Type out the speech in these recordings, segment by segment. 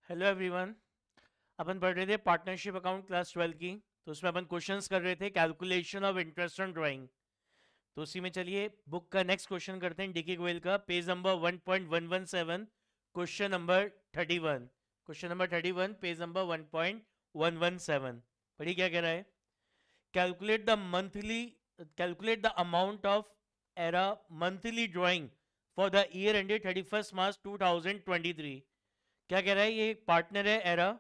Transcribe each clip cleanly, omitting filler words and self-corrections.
Hello everyone. अपन पढ़ रहे थे पार्टनरशिप अकाउंट क्लास 12 की। तो उसमें अपन क्वेश्चंस कर रहे थे calculation of interest on drawing. तो उसी में चलिए बुक का नेक्स्ट क्वेश्चन करते हैं, डीके गोयल का, page number 1.117, question number 31। Question number 31, page number 1.117। पढ़िए क्या कह रहा है। Calculate the monthly calculate the amount of era monthly drawing for the year ended 31 मार्च 2023। क्या कह रहा है, ये एक पार्टनर है एरा,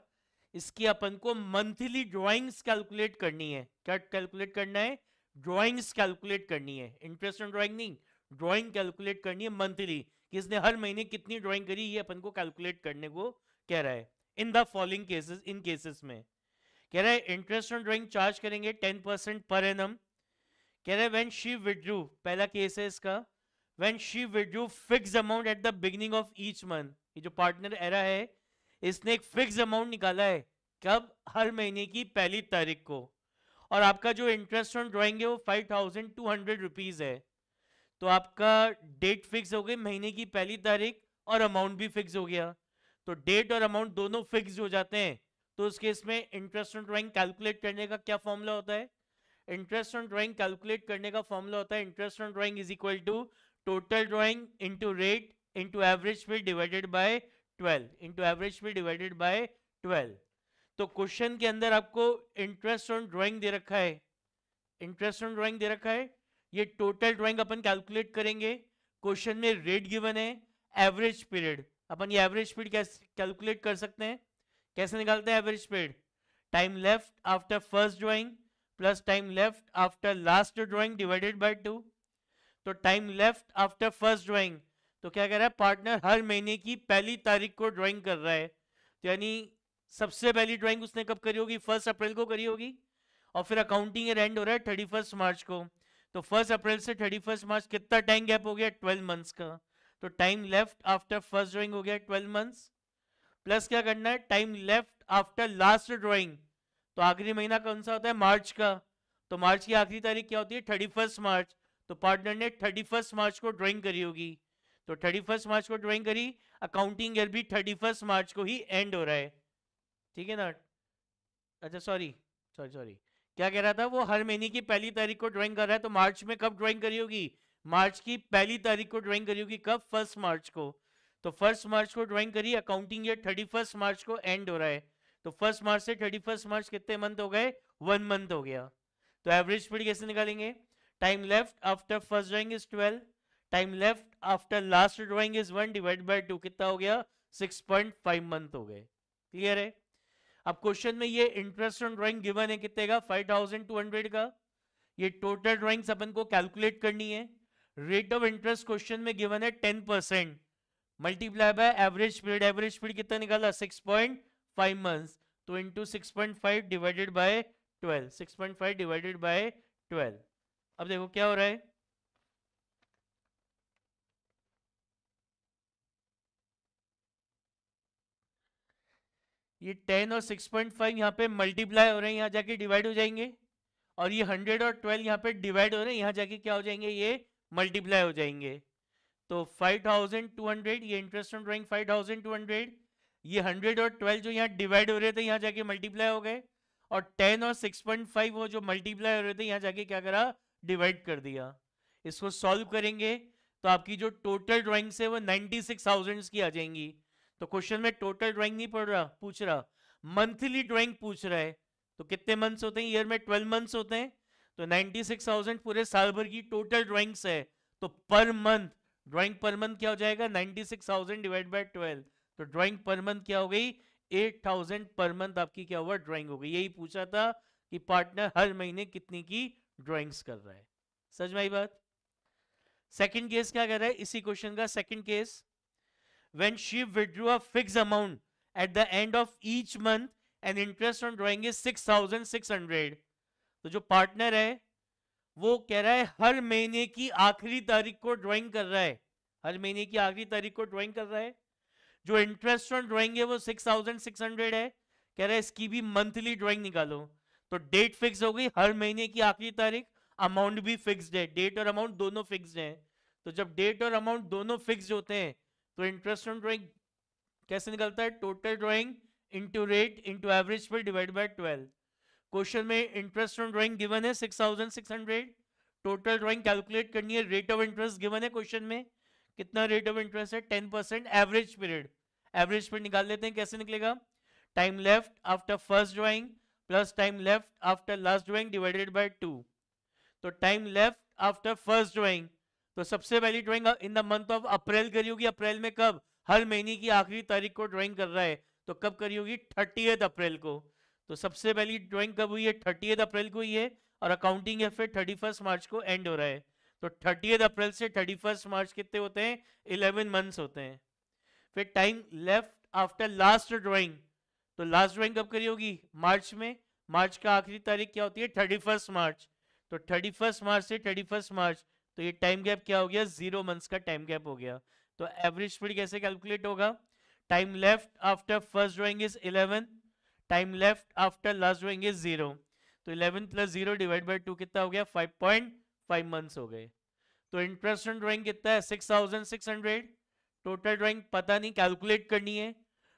इसकी अपन को मंथली ड्राइंग्स कैलकुलेट करनी है। क्या कैलकुलेट करना है? ड्राइंग्स कैलकुलेट करनी है, इंटरेस्ट ऑन ड्राइंग नहीं, ड्राइंग कैलकुलेट करनी है मंथली। किसने हर महीने कितनी ड्राइंग करी, ये अपन को कैलकुलेट करने को कह रहा है। In the following cases, in cases में कह रहा है इंटरेस्ट ऑन ड्राइंग चार्ज करेंगे 10% पर एनम। कह रहा है व्हेन शी विड्रू, पहला केस है इसका, when she withdrew fix amount at the beginning of each month. ये जो पार्टनर एरा है, इसने एक फिक्स अमाउंट निकाला है। कब? हर महीने की पहली तारीख को। और आपका जो इंटरेस्ट ऑन ड्राइंग है वो 5200 रुपीज है। तो आपका डेट फिक्स हो गई, महीने की पहली तारीख, और अमाउंट भी फिक्स हो गया। तो डेट और अमाउंट दोनों फिक्स हो जाते हैं। तो उस केस में इंटरेस्ट ऑन ड्राइंग कैलकुलेट करने का क्या फॉर्मूला होता है? इंटरेस्ट ऑन ड्राइंग कैलकुलेट करने का फॉर्मूला होता है interest on drawing is equal to total drawing into rate into average speed divided by 12, into average speed divided by 12। तो क्वेश्चन के अंदर आपको इंटरेस्ट ऑन ड्राइंग दे रखा है, इंटरेस्ट ऑन ड्राइंग दे रखा है। ये टोटल ड्राइंग अपन कैलकुलेट करेंगे। क्वेश्चन में रेट गिवन है, एवरेज पीरियड। अपन ये एवरेज स्पीड कैसे कैलकुलेट कर सकते हैं? कैसे निकालते हैं average speed? Time left after first drawing plus time left after last drawing divided by 2। तो time left after first drawing, तो क्या कह रहा है, पार्टनर हर महीने की पहली तारीख को ड्राइंग कर रहा है। तो यानी सबसे पहली ड्राइंग उसने कब करी होगी? 1 अप्रैल को करी होगी। और फिर अकाउंटिंग ईयर एंड हो रहा है 31 मार्च को। तो 1 अप्रैल से 31 मार्च कितना टाइम गैप हो गया? 12 मंथ्स का। तो time left after first drawing हो गया 12 मंथ्स, प्लस क्या करना है, time left after last drawing. तो आखिरी महीना कौन सा होता है? मार्च का। तो मार्च की आखिरी तारीख क्या होती है? 31 मार्च। तो पार्टनर ने 31 मार्च को ड्राइंग करी होगी। तो 31 मार्च को ड्राइंग करी, अकाउंटिंग ईयर भी 31 मार्च को ही एंड हो रहा है। ठीक है ना? अच्छा सॉरी सॉरी सॉरी, क्या कह रहा था, वो हर महीने की पहली तारीख को ड्राइंग कर रहा है। तो मार्च में कब ड्राइंग करी होगी? मार्च की पहली तारीख को ड्राइंग करी होगी। कब? 1 मार्च को। तो 1 मार्च को ड्राइंग करी, अकाउंटिंग ईयर 31 मार्च को एंड हो रहा है। तो 1 मार्च से 31 मार्च कितने मंथ हो गए? 1 मंथ हो गया। तो एवरेज स्पीड कैसे निकालेंगे? Time left after first drawing is 12, time left after last drawing is 1 divide by 2, कितना हो गया? 6.5 मंथ हो गए। क्लियर है? अब क्वेश्चन में ये इंटरेस्ट ऑन ड्राइंग गिवन है कितने का? 5200 का। ये टोटल ड्राइंग्स अपन को कैलकुलेट करनी है। रेट ऑफ इंटरेस्ट क्वेश्चन में गिवन है 10%, multiply by average period. Average period कितना निकाला? 6.5 मंथ्स। तो into 6.5 divided by 12, 6.5 divided by 12। अब देखो क्या हो रहा है, ये 10 और 6.5 यहाँ पे मल्टीप्लाई हो रहे हैं, यहाँ जाके डिवाइड हो जाएंगे। और ये 100 और 12 यहाँ पे डिवाइड हो रहे हैं, यहाँ जाके क्या हो जाएंगे? ये मल्टीप्लाई हो जाएंगे। तो 5200, ये इंटरेस्ट ऑन ड्राइंग 5200, ये 100 और 12 जो यहाँ डिवाइड हो रहे थे यहाँ जाके मल्टीप्लाई हो गए। और 10 और 6.5 वो जो मल्टीप्लाई हो रहे थे यहाँ जाके क्या करा? डिवाइड कर दिया। इसको सॉल्व करेंगे तो आपकी जो टोटल ड्राइंग्स है वो 96,000 की आ जाएंगी। तो क्वेश्चन में टोटल ड्राइंग नहीं पढ़ रहा, पूछ रहा मंथली ड्राइंग पूछ रहा है। तो कितने मंथ्स होते हैं? ईयर में 12 मंथ्स होते हैं। तो 96,000 पूरे साल भर की टोटल ड्राइंग्स है। तो per month drawing per month क्या हो जाएगा? 96,000 डिवाइड बाय 12। तो ड्राइंग पर मंथ क्या हो गई? 8,000 पर मंथ आपकी क्या हुआ? ड्राइंग हो गई। यही पूछा था कि पार्टनर हर महीने कितनी की ड्राइंग्स कर रहा है। समझ में आई बात? सेकंड केस क्या कर रहा है इसी क्वेश्चन का? Second case, when she withdrew a fixed amount at the end of each month and interest on drawing is 6,600। तो जो पार्टनर है वो कह रहा है हर महीने की आखिरी तारीख को ड्राइंग कर रहा है, हर महीने की आखिरी तारीख को ड्राइंग कर रहा है। जो इंटरेस्ट ऑन ड्राइंग है वो 6,600 है। कह रहा है इसकी भी मंथली ड्राइंग निकालो। तो डेट फिक्स हो गई, हर महीने की आखिरी तारीख, अमाउंट भी फिक्स्ड है, डेट और अमाउंट दोनों फिक्स्ड है। तो जब डेट और अमाउंट दोनों फिक्स्ड होते हैं तो इंटरेस्ट ऑन ड्राइंग कैसे निकलता है? Total drawing into rate into average speed divide by 12। Question में इंटरेस्ट ऑन ड्राइंग गिवन है 6600, टोटल ड्राइंग कैलकुलेट करनी है, रेट ऑफ इंटरेस्ट गिवन है क्वेश्चन में, कितना रेट ऑफ इंटरेस्ट है? 10%। एवरेज पीरियड, एवरेज पीरियड निकाल लेते हैं, कैसे निकलेगा? Time left after first drawing plus time left after last drawing divided by 2। तो time left after first drawing, तो सबसे पहली drawing in the month of April करी होगी। अप्रैल में कब? हर महीने की आखिरी तारीख को ड्राइंग कर रहा है, तो कब करी होगी? 30 अप्रैल को। तो सबसे पहली ड्राइंग कब हुई है? 30 अप्रैल को हुई है, और अकाउंटिंग है फिर 31 मार्च को एंड हो रहा है। तो 30 अप्रैल से 31 मार्च कितने होते हैं? 11 मंथ्स होते हैं। फिर time left after last drawing, तो लास्ट ड्राइंग कब करी होगी? मार्च में। मार्च का आखिरी तारीख क्या होती है? 31 मार्च। तो 31 मार्च से 31 मार्च, तो ये टाइम गैप क्या हो गया? 0 मंथ्स का टाइम गैप हो गया। तो एवरेज स्पीड कैसे कैलकुलेट होगा? Time left after first drawing is 11, time left after last drawing is 0। तो 11 प्लस 0 डिवाइड बाय 2 कितना हो गया? 5.5 मंथ्स हो गए। तो इंटरेस्ट ऑन ड्राइंग कितना है? 6600। टोटल ड्राइंग पता नहीं, कैलकुलेट करनी है।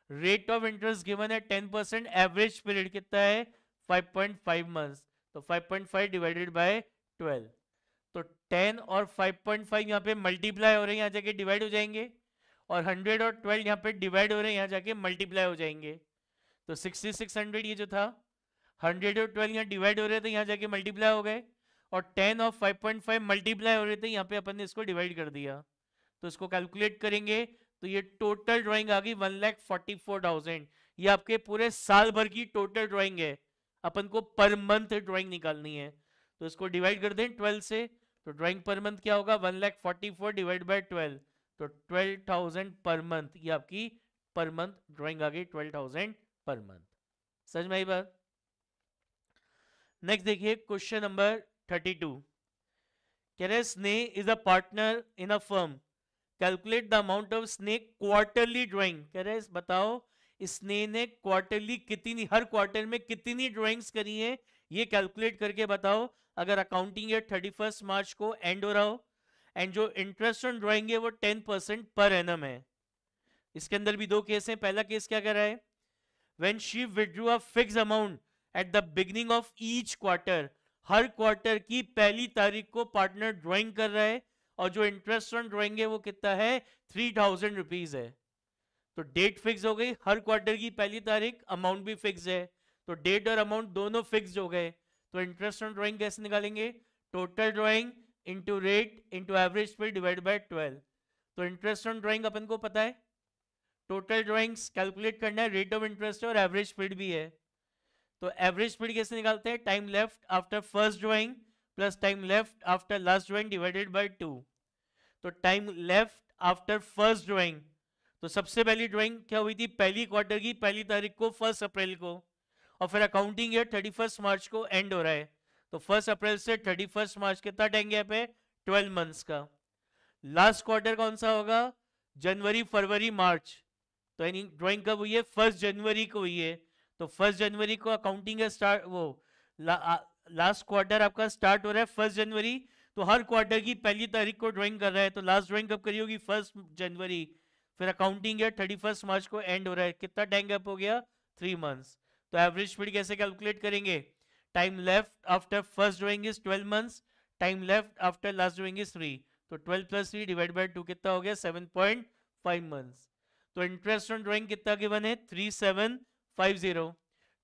रेट ऑफ इंटरेस्ट गिवन है 10%, एवरेज पीरियड कितना है? 5.5 मंथ्स। तो 5.5 डिवाइडेड बाय 12, तो 10 और 5.5 यहाँ पे मल्टीप्लाई हो रहे हैं, यहाँ जाके डिवाइड हो जाएंगे, और 100 और 12 यहाँ पे डिवाइड हो रहे हैं, यहाँ जाके मल्टीप्लाई हो जाएंगे। तो 6600 ये जो था, 100 और 12 यहाँ डिवाइड हो रहे थे, यहाँ जाके मल्टीप्लाई हो गए, और 10 और 5.5 मल्टीप्लाई हो रहे थे, यहाँ पे अपन ने इसको डिवाइड कर दिया। तो इसको कैलकुलेट करेंगे तो ये टोटल ड्राइंग आ गई 1,44,000। ये आपके पूरे साल भर की टोटल ड्राइंग है, अपन को पर मंथ ड्राइंग निकालनी है। तो इसको डिवाइड कर दें 12 से, तो ड्राइंग पर मंथ क्या होगा? 1,44,000 डिवाइड बाय 12, तो 12,000 पर मंथ। ये आपकी पर मंथ ड्राइंग आ गई 12,000 पर मंथ। समझ में आई बात? नेक्स्ट देखिए क्वेश्चन नंबर 32। कह रहे स्नेह is a partner in a firm, calculate the amount of स्नेह क्वार्टरली ड्राइंग। कह रहे बताओ स्नेह ने क्वार्टरली कितनी, हर क्वार्टर में कितनी ड्राइंग्स करी है, ये कैलकुलेट करके बताओ। अगर अकाउंटिंग ईयर 31 मार्च को एंड हो रहा हो, एंड जो इंटरेस्ट ऑन ड्राइंग है वो 10% पर एनम है। इसके अंदर भी दो केस हैं। पहला केस क्या कर रहा है? When she withdrew a fix amount at the beginning of each quarter, her quarter की पहली तारीख को पार्टनर ड्राइंग कर रहा है, और जो इंटरेस्ट ऑन ड्राइंग है वो कितना है? 3,000 रुपीज है। तो डेट फिक्स हो गई, हर क्वार्टर की पहली तारीख, अमाउंट भी फिक्स है, तो डेट और अमाउंट दोनों फिक्स हो गए। तो इंटरेस्ट ऑन ड्राइंग कैसे निकालेंगे? Total drawing into rate into average पे डिवाइड बाय 12। तो इंटरेस्ट ऑन ड्राइंग अपन को पता है, टोटल ड्राइंग्स कैलकुलेट करना है, रेट ऑफ इंटरेस्ट और एवरेज स्पीड भी है। तो एवरेज स्पीड कैसे निकालते हैं? Time left after first drawing plus time left after last drawing divided by 2। तो time left after first drawing, तो सबसे पहली ड्राइंग क्या हुई थी? पहली क्वार्टर की पहली तारीख को, 1 अप्रैल को, और फिर अकाउंटिंग ईयर 31 मार्च को एंड हो रहा है। तो 1 अप्रैल से 31 मार्च कितना टाइम गैप है? 12 मंथ्स का। लास्ट क्वार्टर कौन सा होगा? जनवरी, फरवरी, मार्च। तो यानी ड्राइंग कब हुई है? 1 जनवरी को हुई है। तो 1 जनवरी को अकाउंटिंग स्टार्ट, वो लास्ट क्वार्टर आपका स्टार्ट हो रहा है 1 जनवरी, तो हर क्वार्टर की पहली तारीख को ड्राइंग कर रहा है, तो लास्ट ड्राइंग कब करी होगी? 1 जनवरी। फिर अकाउंटिंग ईयर 31 मार्च को एंड हो रहा है, कितना टाइम गैप हो गया? 3 मंथ्स। तो एवरेज स्पीड कैसे कैलकुलेट करेंगे? Time left after first drawing is 12 months, time left after last drawing is 3, तो 12 प्लस 3 डिवाइड बाय 2 कितना हो गया? 7.5 मंथ्स। तो इंटरेस्ट ऑन ड्राइंग कितना गिवन है? 3750।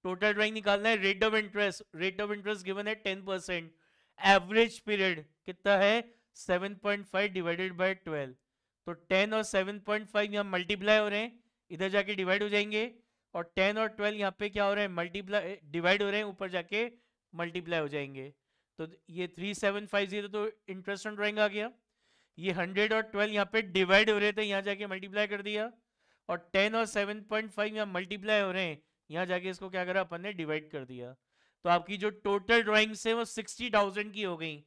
टोटल ड्राइंग निकालना है, rate of interest, rate of interest given है 10%, एवरेज पीरियड कितना है? 7.5 डिवाइडेड बाय 12। तो 10 और 7.5 यहाँ मल्टीप्लाई हो रहे हैं, इधर जाके डिवाइड हो जाएंगे, और 10 और 12 यहाँ पे क्या हो रहे हैं? मल्टीप्लाई, डिवाइड हो रहे हैं, ऊपर जाके मल्टीप्लाई हो जाएंगे। तो ये 3750 तो इंटरेस्ट ऑन ड्राइंग आ गया। ये 100 और 12 यहाँ पे डिवाइड हो रहे थे, यहाँ जाके मल्टीप्लाई कर दिया, और 10 और 7.5 यहाँ मल्टीप्लाई हो रहे हैं, यहाँ जाके इसको क्या करा अपन ने? डिवाइड कर दिया। तो आपकी जो टोटल ड्राइंग्स है वो 60,000 की हो गई।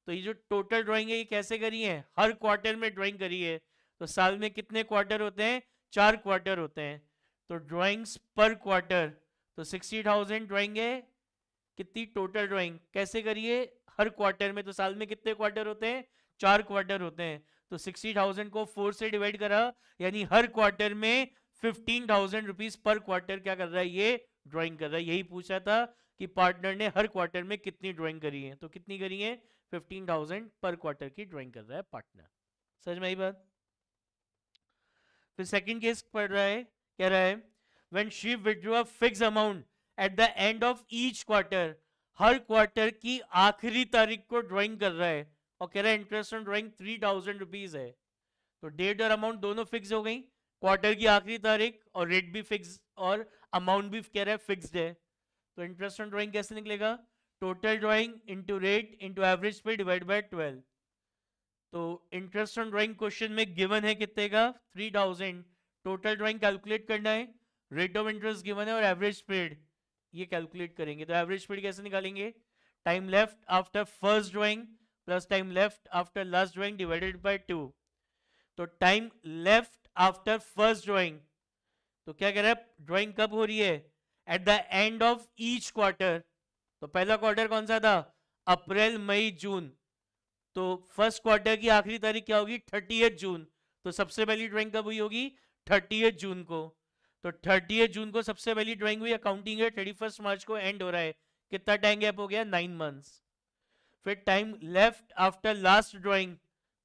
तो ये जो टोटल ड्राइंग है ये कैसे करी है? हर क्वार्टर में ड्राइंग करी है। तो साल में कितने क्वार्टर होते हैं? 4 क्वार्टर होते हैं। तो ड्राइंग्स पर क्वार्टर, तो 60,000 ड्राइंग है, कितनी टोटल ड्राइंग कैसे करिए? हर क्वार्टर में। तो साल में कितने क्वार्टर होते हैं? 4 क्वार्टर होते हैं। तो 60,000 को 4 से डिवाइड करा, यानी हर क्वार्टर में 15,000 रुपीज पर क्वार्टर क्या कर रहा है, ये ड्राइंग कर रहा है। यही पूछा था कि पार्टनर ने हर क्वार्टर में कितनी ड्राइंग करी है, तो कितनी करी है, 15,000 पर क्वार्टर की ड्राइंग कर रहा है पार्टनर। समझ में आई बात। फिर सेकंड केस पढ़ रहा है, कह रहा है when she withdraw a fix amount at the end of each quarter, her quarter की आखिरी तारीख को ड्राइंग कर रहा है, और कह रहा है इंटरेस्ट ऑन ड्राइंग 3,000 रुपीज है। तो डेट और अमाउंट दोनों फिक्स हो गई, क्वार्टर की आखिरी तारीख और रेट भी फिक्स और अमाउंट भी कह रहा है फिक्स्ड है। तो इंटरेस्ट ऑन ड्राइंग कैसे निकलेगा, total drawing into rate into average पे डिवाइड बाय 12। तो इंटरेस्ट ऑन ड्राइंग क्वेश्चन में गिवन है कितने का, 3,000। टोटल ड्राइंग कैलकुलेट करना है, रेट ऑफ इंटरेस्ट गिवन है और एवरेज पीरियड ये कैलकुलेट करेंगे। तो एवरेज पीरियड कैसे निकालेंगे, time left after first drawing plus time left after last drawing divided by 2। तो time left after first drawing, तो क्या कह रहा है, ड्राइंग कब हो रही है, at the end of each quarter. तो पहला क्वार्टर कौन सा था, अप्रैल मई जून। तो फर्स्ट क्वार्टर की आखिरी तारीख क्या होगी, 30 जून। तो सबसे पहली ड्राइंग कब हुई होगी, 30 जून को। तो 30 जून को सबसे पहली ड्राइंग हुई, अकाउंटिंग है 31 मार्च को एंड हो रहा है, कितना टाइम गैप हो गया, 9 मंथ्स। फिर time left after last drawing,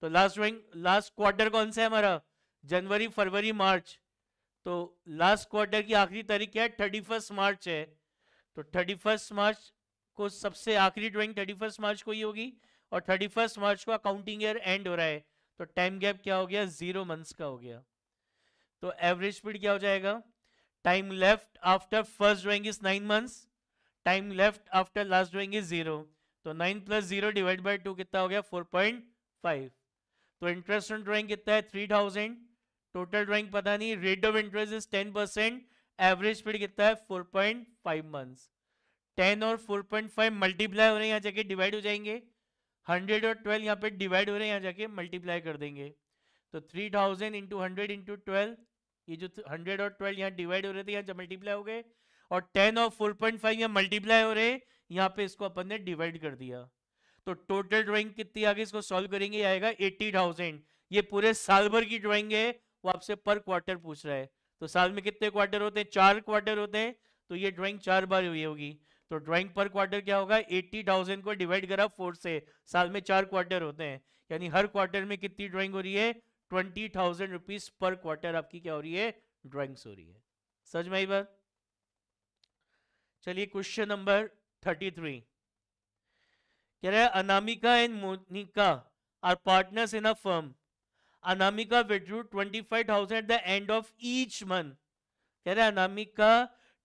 तो लास्ट ड्राइंग लास्ट क्वार्टर कौन सा है हमारा, जनवरी फरवरी मार्च। तो लास्ट क्वार्टर की आखिरी तारीख क्या है, 31 मार्च है। तो 31 मार्च को सबसे आखिरी ड्राइंग 31 मार्च को ही होगी, और 31 मार्च को अकाउंटिंग ईयर एंड हो रहा है। तो टाइम गैप क्या हो गया, 0 मंथ्स का हो गया। तो एवरेज स्पीड क्या हो जाएगा, time left after first drawing is 9 months, time left after last drawing is 0। तो 9 + 0 डिवाइड बाय 2 कितना हो गया, 4.5। तो इंटरेस्ट ऑन ड्राइंग कितना है, 3,000। टोटल ड्राइंग पता नहीं, rate of interest is 10%, average speed कितना है 4.5 मंथ्स। 10 और 4.5 मल्टीप्लाई हो रहे हैं, यहाँ जाके डिवाइड हो जाएंगे। 100 और 12 यहाँ पे डिवाइड हो रहे हैं, यहाँ जाके मल्टीप्लाई कर देंगे। तो 3,000 इंटू 100 इंटू 12, ये जो 100 और 12 यहाँ डिवाइड हो रहे थे, यहाँ मल्टीप्लाई हो गए। और 10 और 4.5 यहाँ मल्टीप्लाई हो रहे, यहाँ पे इसको अपन ने डिवाइड कर दिया। तो टोटल ड्राइंग कितनी आगे इसको सॉल्व करेंगे, आएगा 80,000। ये पूरे साल भर की ड्राइंग है, वो आपसे पर क्वार्टर पूछ रहा है। तो साल में कितने क्वार्टर होते हैं, 4 क्वार्टर होते हैं। तो ये ड्राइंग 4 बार हुई होगी। तो ड्राइंग पर क्वार्टर क्या होगा, 80,000 को डिवाइड करा 4 से, साल में 4 क्वार्टर होते हैं, यानी हर क्वार्टर में कितनी ड्राइंग हो रही है, 20,000 रुपीज पर क्वार्टर आपकी क्या हो रही है, ड्राइंग्स हो रही है। समझ में आई बात। चलिए क्वेश्चन नंबर 33 कह रहा है Anamika and Monika are partners in a firm. Anamika withdrew 25,000 at the end of each month. कह रहा है अनामिका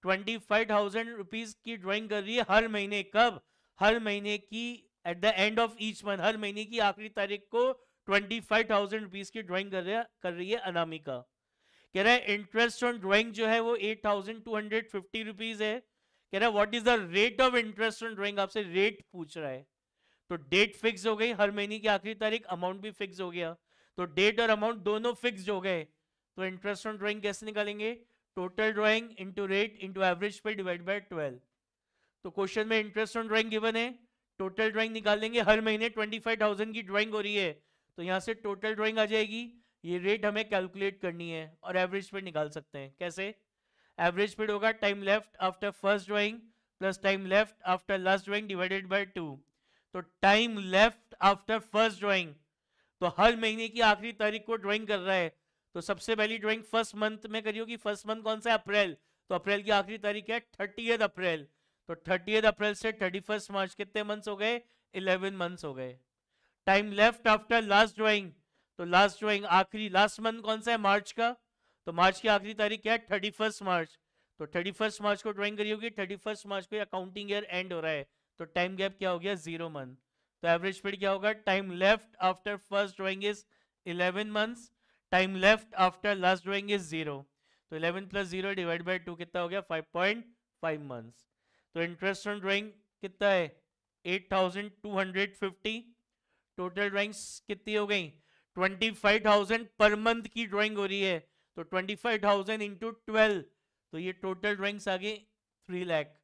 25,000 रुपीज की ड्राइंग कर रही है हर महीने, कब, हर महीने की at the end of each month, हर महीने की आखिरी तारीख को 25,000 रुपीज की ड्राइंग कर रही है अनामिका। कह रहा है इंटरेस्ट ऑन ड्राइंग जो है वो 8,250 रुपीज है। कह रहा है what is the rate of interest on drawing, आपसे रेट पूछ रहा है। तो डेट फिक्स हो गई, हर महीने की आखिरी तारीख, अमाउंट भी फिक्स हो गया। तो डेट और अमाउंट दोनों फिक्स हो गए। तो इंटरेस्ट ऑन ड्राइंग कैसे निकालेंगे, total drawing into rate into average पे डिवाइड बाय 12। तो क्वेश्चन में इंटरेस्ट ऑन ड्राइंग गिवन है, टोटल ड्राइंग निकालेंगे, हर महीने 25,000 की ड्राइंग हो रही है, तो यहाँ से टोटल ड्राइंग आ जाएगी। ये रेट हमें कैलकुलेट करनी है और एवरेज पे निकाल सकते हैं। कैसे, एवरेज स्पीड होगा time left after first drawing plus time left after last drawing divided by 2। तो time left after first drawing, तो हर महीने की आखिरी तारीख को ड्राइंग कर रहा है। तो सबसे पहली ड्राइंग फर्स्ट मंथ में करी होगी, फर्स्ट मंथ कौन सा है, अप्रैल। तो अप्रैल की आखिरी तारीख है 30 अप्रैल। तो 30 अप्रैल से 31 मार्च कितने मंथ्स हो गए, 11 मंथ्स हो गए। Time left after last drawing, तो लास्ट ड्राइंग आखिरी लास्ट मंथ कौन सा है, मार्च का। तो मार्च की आखिरी तारीख क्या है, 31 मार्च। तो 31 मार्च को ड्राइंग करी होगी, 31 मार्च को अकाउंटिंग ईयर एंड हो रहा है। तो टाइम गैप क्या हो गया, 0 मंथ। तो एवरेज पीरियड क्या होगा, time left after first drawing is 11 months, time left after last drawing is 0। तो 11 + 0 डिवाइड बाय 2 कितना हो गया, 5.5 मंथ्स। तो इंटरेस्ट ऑन ड्राइंग कितना है, 8,250। टोटल ड्राइंग्स कितनी हो गई, 25,000 पर मंथ की ड्राइंग हो रही है। तो 25,000 इंटू 12, तो ये टोटल ड्राइंग्स आ गई 3 लाख।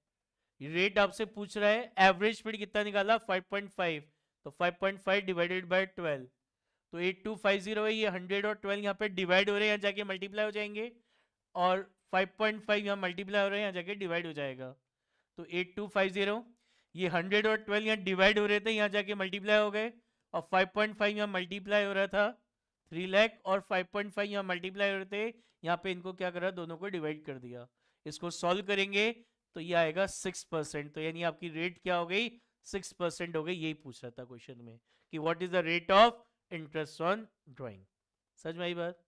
रेट आपसे पूछ रहा है, एवरेज स्पीड कितना निकाला, 5.5। तो 5.5 डिवाइडेड बाय 12, तो 8250 है। ये 100 और 12 यहाँ पे डिवाइड हो रहे हैं, यहाँ जाके मल्टीप्लाई हो जाएंगे। और 5.5 यहाँ मल्टीप्लाई हो रहा है, यहाँ जाके डिवाइड हो जाएगा। तो 8250, ये 100 और 12 यहाँ डिवाइड हो रहे थे, यहाँ जाके मल्टीप्लाई हो गए, और 5.5 यहाँ मल्टीप्लाई हो रहा था 3 लाख, और 5.5 यहाँ मल्टीप्लाई हो रहे थे, यहाँ पे इनको क्या करा, दोनों को डिवाइड कर दिया। इसको सॉल्व करेंगे तो ये आएगा 6%। तो यानी आपकी रेट क्या हो गई, 6% हो गई। यही पूछ रहा था क्वेश्चन में कि what is the rate of interest on drawing. समझ में आई बात।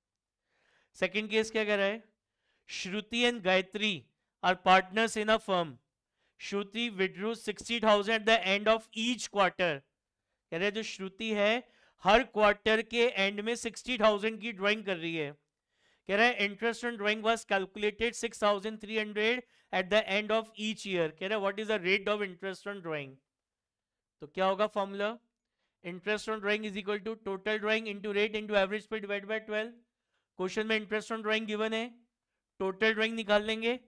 सेकंड केस क्या कह रहा है, Shruti and Gayatri are partners in a firm. Shruti withdrew 60,000 at the end of each quarter. कह रहे जो श्रुति है हर क्वार्टर के एंड में 60,000 की ड्राइंग कर रही है। कह रहा है interest on drawing was calculated 6,300 at the end of each year. कह रहा है what is the rate of interest on drawing. तो क्या होगा formula, interest on drawing is equal to total drawing into rate into average पे divide by 12। Question में interest on drawing given है, total drawing निकाल लेंगे।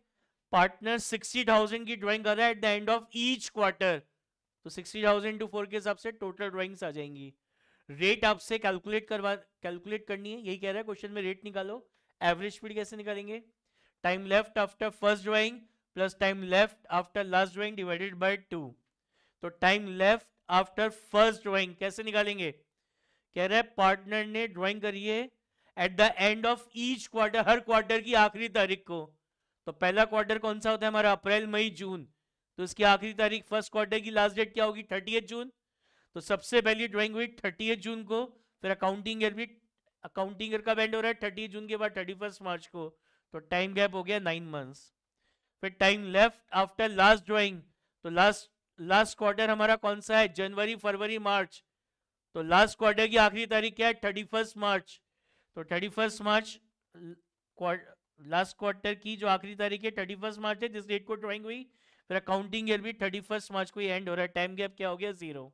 पार्टनर 60,000 की drawing कर रहा है at the end of each quarter, तो 60,000 इंटू 4 के हिसाब से टोटल ड्राइंग्स आ जाएंगी। रेट आपसे कैलकुलेट करनी है, यही कह रहा है क्वेश्चन में, रेट निकालो। एवरेज स्पीड कैसे निकालेंगे, time left after first drawing plus time left after last drawing divided by 2। तो time left after first drawing कैसे निकालेंगे, कह रहा है पार्टनर ने ड्राइंग करी है at the end of each quarter, her quarter की आखिरी तारीख को। तो पहला क्वार्टर कौन सा होता है हमारा, अप्रैल मई जून, तो इसकी आखिरी तारीख फर्स्ट क्वार्टर की लास्ट डेट क्या होगी, 30 जून। तो सबसे पहली ड्राइंग हुई 30 जून को, फिर अकाउंटिंग ईयर भी, अकाउंटिंग ईयर का एंड हो रहा है 30 जून के बाद 31 मार्च को, तो टाइम गैप हो गया 9 मंथ्स। फिर time left after last drawing, तो लास्ट क्वार्टर हमारा कौन सा है, जनवरी फरवरी मार्च, तो लास्ट क्वार्टर की आखिरी तारीख क्या है, 31 मार्च। तो 31 मार्च लास्ट क्वार्टर की जो आखिरी तारीख है 31 मार्च है, जिस डेट को ड्राइंग हुई। फिर अकाउंटिंग ईयर भी 31 मार्च को ही एंड हो रहा है, टाइम गैप क्या हो गया 0।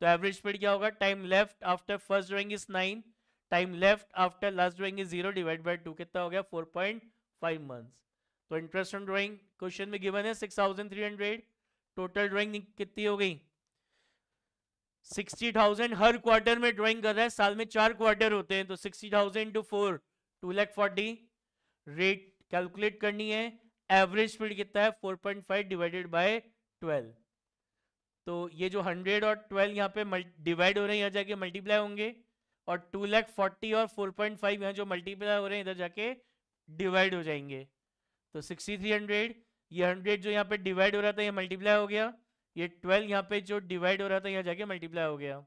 तो एवरेज स्पीड क्या होगा, time left after first drawing is 9, time left after last drawing is 0 divide by 2, कितना हो गया 4.5 मंथ्स। तो इंटरेस्ट ऑन ड्राइंग क्वेश्चन में गिवन है 6,300, टोटल ड्राइंग कितनी हो गई 60,000। हर क्वार्टर में ड्राइंग कर रहा है, साल में 4 क्वार्टर होते हैं, तो 60,000 इंटू 4 2,40,000। रेट कैलकुलेट करनी है, एवरेज स्पीड कितना है 4.5 डिवाइडेड बाय 12। तो ये जो 100 और 12 यहाँ पे डिवाइड हो रहे हैं, यहाँ जाके मल्टीप्लाई होंगे, और 2,40,000 और 4.5 यहाँ जो मल्टीप्लाई हो रहे हैं इधर जाके डिवाइड हो जाएंगे। तो 6,300, ये 100 जो यहाँ पे डिवाइड हो रहा था ये मल्टीप्लाई हो गया, ये 12 यहाँ पे जो डिवाइड हो रहा था यहाँ जाके मल्टीप्लाई हो गया,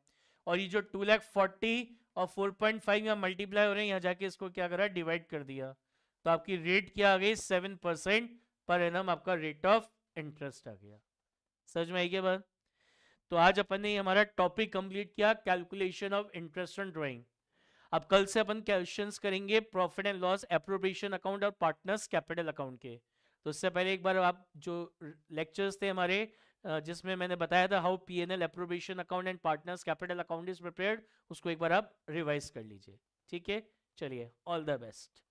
और ये जो 2,40,000 और 4.5 यहाँ मल्टीप्लाई हो रहे हैं, यहाँ जाके इसको क्या करा, डिवाइड कर दिया। तो आपकी रेट क्या आ गई 7% पर एनम, आपका रेट ऑफ इंटरेस्ट आ गया। समझ में आई क्या बात। तो आज अपन ने हमारा टॉपिक कंप्लीट किया, calculation of interest on drawing. अब कल से अपन क्वेश्चंस करेंगे profit and loss, appropriation account और पार्टनर्स कैपिटल अकाउंट के। तो उससे पहले एक बार आप जो लेक्चर्स थे हमारे जिसमें मैंने बताया था how P&L, appropriation account and partners capital account is prepared, उसको एक बार आप रिवाइज कर लीजिए। ठीक है, चलिए, ऑल द बेस्ट।